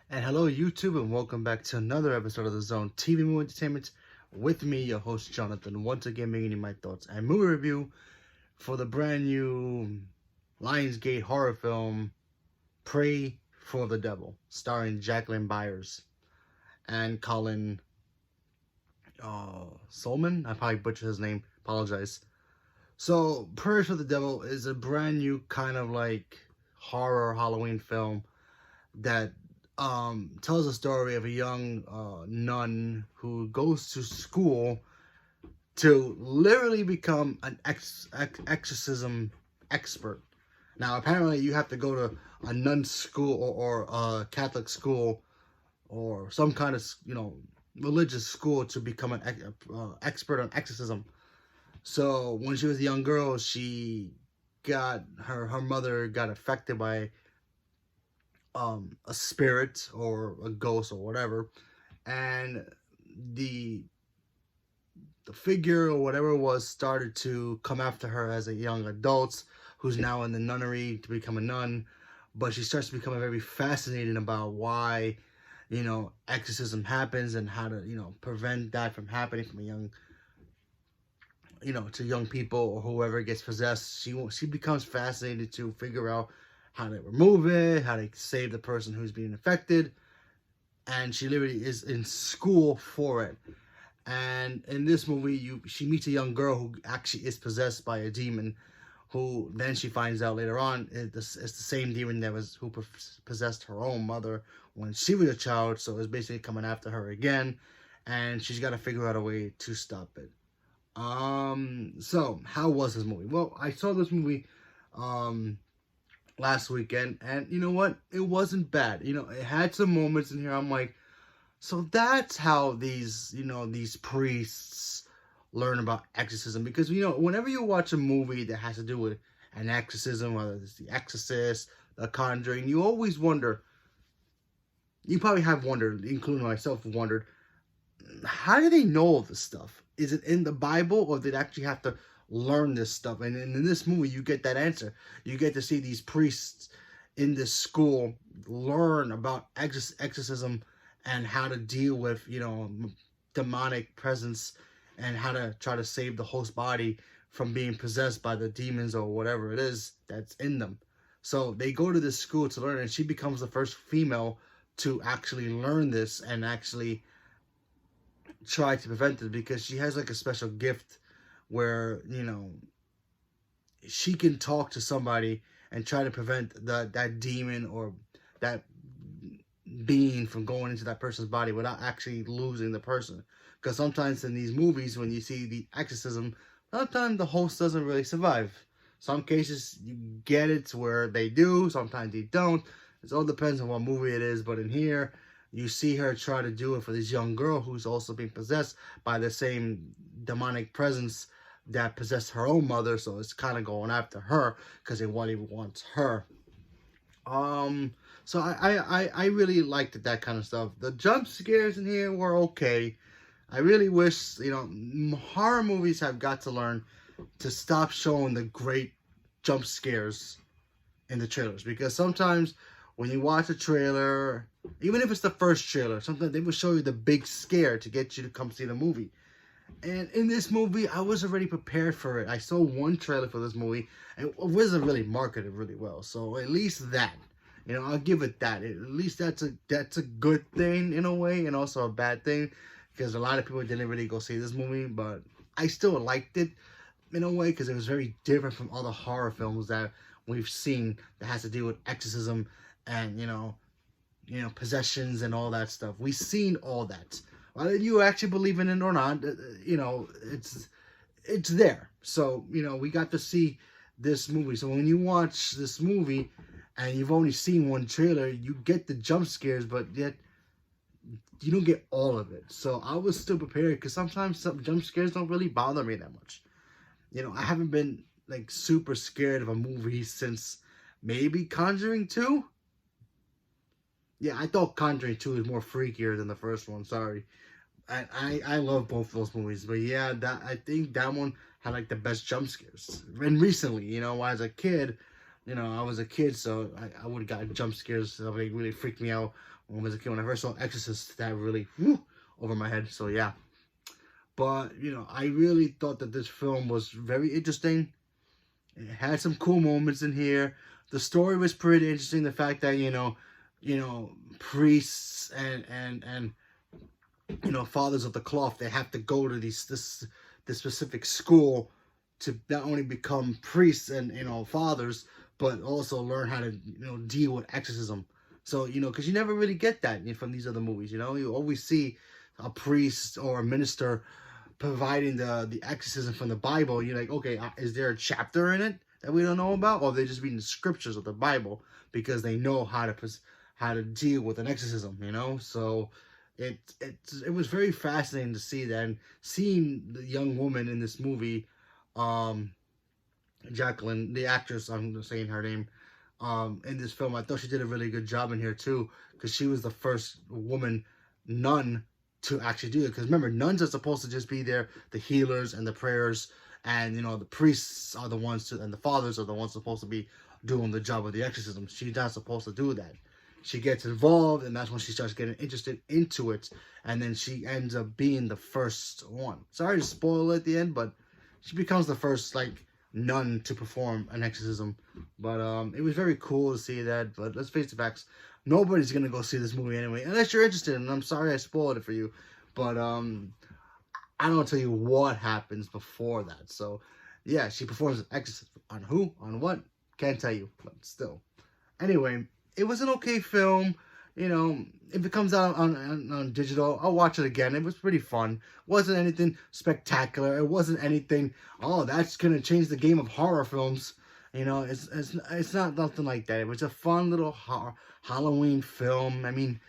And hello, YouTube, and welcome back to another episode of the Zone TV Movie Entertainment with me, your host Jonathan. Once again, bringing you my thoughts and movie review for the brand new Lionsgate horror film "Pray for the Devil," starring Jacqueline Byers and Colin Solman. I probably butchered his name. Apologize. So, "Pray for the Devil" is a brand new kind of like horror Halloween film that tells a story of a young nun who goes to school to literally become an exorcism expert. Now, apparently, you have to go to a nun school or a Catholic school or some kind of religious school to become an expert on exorcism. So when she was a young girl, she got her mother got affected by a spirit or a ghost or whatever, and the the figure or whatever it was started to come after her as a young adult who's now in the nunnery to become a nun. But she starts to become very fascinated about why exorcism happens and how to prevent that from happening from a young to young people or whoever gets possessed. She becomes fascinated to figure out how to remove it, how to save the person who's being affected, and she literally is in school for it. And in this movie, she meets a young girl who actually is possessed by a demon, who then she finds out later on it's the same demon who possessed her own mother when she was a child. So it's basically coming after her again, and she's got to figure out a way to stop it. So how was this movie? Well, I saw this movie last weekend, and you know what? It wasn't bad. It had some moments in here I'm like, so that's how these priests learn about exorcism. Because whenever you watch a movie that has to do with an exorcism, whether it's The Exorcist, The Conjuring, you always wonder, you probably have wondered, including myself, wondered, how do they know all this stuff? Is it in the Bible, or did they actually have to learn this stuff? And in this movie, you get that answer. You get to see these priests in this school learn about exorcism and how to deal with demonic presence, and how to try to save the host body from being possessed by the demons or whatever it is that's in them. So they go to this school to learn, and she becomes the first female to actually learn this and actually try to prevent it, because she has like a special gift where she can talk to somebody and try to prevent that demon or that being from going into that person's body without actually losing the person. Because sometimes in these movies, when you see the exorcism, sometimes the host doesn't really survive. Some cases you get it where they do, sometimes they don't. It all depends on what movie it is. But in here, you see her try to do it for this young girl who's also being possessed by the same demonic presence that possessed her own mother. So it's kind of going after her because it wants her. So I really liked that kind of stuff. The jump scares in here were okay. I really wish, horror movies have got to learn to stop showing the great jump scares in the trailers, because sometimes when you watch a trailer, even if it's the first trailer, sometimes they will show you the big scare to get you to come see the movie. And in this movie, I was already prepared for it. I saw one trailer for this movie, and it wasn't really marketed really well. So at least that, I'll give it that. At least that's a good thing in a way, and also a bad thing, because a lot of people didn't really go see this movie. But I still liked it in a way, because it was very different from other horror films that we've seen that has to do with exorcism and possessions and all that stuff. We've seen all that. Whether you actually believe in it or not, it's there. So we got to see this movie. So when you watch this movie and you've only seen one trailer, you get the jump scares, but yet you don't get all of it. So I was still prepared, because sometimes some jump scares don't really bother me that much. I haven't been like super scared of a movie since maybe Conjuring 2. Yeah, I thought Conjuring 2 was more freakier than the first one. Sorry. I love both those movies. But yeah, I think that one had like the best jump scares. And recently, as a kid, you know, I was a kid, so I would have got jump scares. So they really freaked me out when I was a kid. When I first saw Exorcist, that really over my head. So yeah, but you know, I really thought that this film was very interesting. It had some cool moments in here. The story was pretty interesting. The fact that priests and you know, fathers of the cloth, they have to go to this specific school to not only become priests and, you know, fathers, but also learn how to, you know, deal with exorcism. So, you know, because you never really get that from these other movies, you know. You always see a priest or a minister providing the exorcism from the Bible. You're like, okay, is there a chapter in it that we don't know about, or are they just reading the scriptures of the Bible because they know how to deal with an exorcism, you know? So it was very fascinating to see that, and seeing the young woman in this movie, Jacqueline, the actress, I'm saying her name, in this film. I thought she did a really good job in here too, because she was the first woman nun to actually do it. Because remember, nuns are supposed to just be there, the healers and the prayers, and you know, the priests are the ones to, and the fathers are the ones supposed to be doing the job of the exorcism. She's not supposed to do that. She gets involved, and that's when she starts getting interested into it, and then she ends up being the first one. Sorry to spoil it at the end, but she becomes the first, like, nun to perform an exorcism. But it was very cool to see that. But let's face the facts, nobody's gonna go see this movie anyway, unless you're interested. And I'm sorry I spoiled it for you, but I don't tell you what happens before that. So yeah, she performs an exorcism on who, on what, can't tell you, but still. Anyway, it was an okay film. You know, if it comes out on digital, I'll watch it again. It was pretty fun. Wasn't anything spectacular. It wasn't anything, oh, that's going to change the game of horror films. You know, it's not nothing like that. It was a fun little Halloween film. I mean,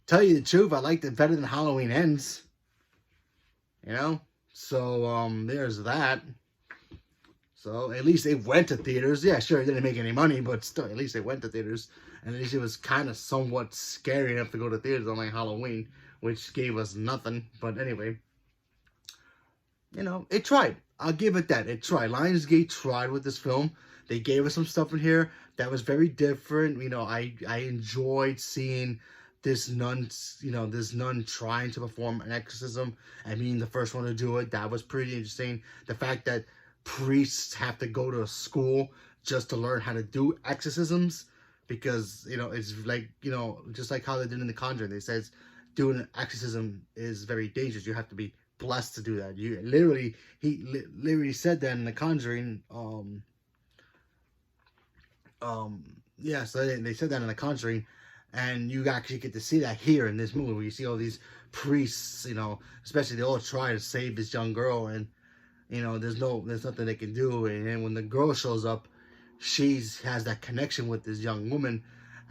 tell you the truth, I liked it better than Halloween Ends. You know? So, there's that. So, at least they went to theaters. Yeah, sure, it didn't make any money, but still, at least they went to theaters. And at least it was kind of somewhat scary enough to go to theaters on, like, Halloween, which gave us nothing. But anyway, you know, it tried. I'll give it that. It tried. Lionsgate tried with this film. They gave us some stuff in here that was very different. You know, I enjoyed seeing this nun, you know, this nun trying to perform an exorcism and being the first one to do it. That was pretty interesting. The fact that priests have to go to a school just to learn how to do exorcisms, because, you know, it's like, you know, just like how they did in The Conjuring. They says doing an exorcism is very dangerous. You have to be blessed to do that. You literally, he literally said that in The Conjuring. Yeah, so they said that in The Conjuring, and you actually get to see that here in this movie, where you see all these priests, you know, especially they all try to save this young girl, and you know, there's nothing they can do. And then when the girl shows up, she has that connection with this young woman,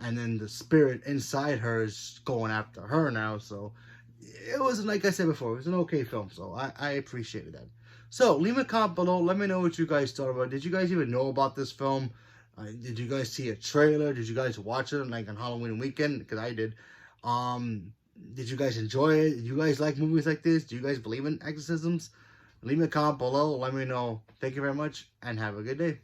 and then the spirit inside her is going after her now. So it was, like I said before, it was an okay film. So I appreciated that. So leave a comment below. Let me know what you guys thought about it. Did you guys even know about this film? Did you guys see a trailer? Did you guys watch it like on Halloween weekend? Because I did. Did you guys enjoy it? Did you guys like movies like this? Do you guys believe in exorcisms? Leave me a comment below. Let me know. Thank you very much, and have a good day.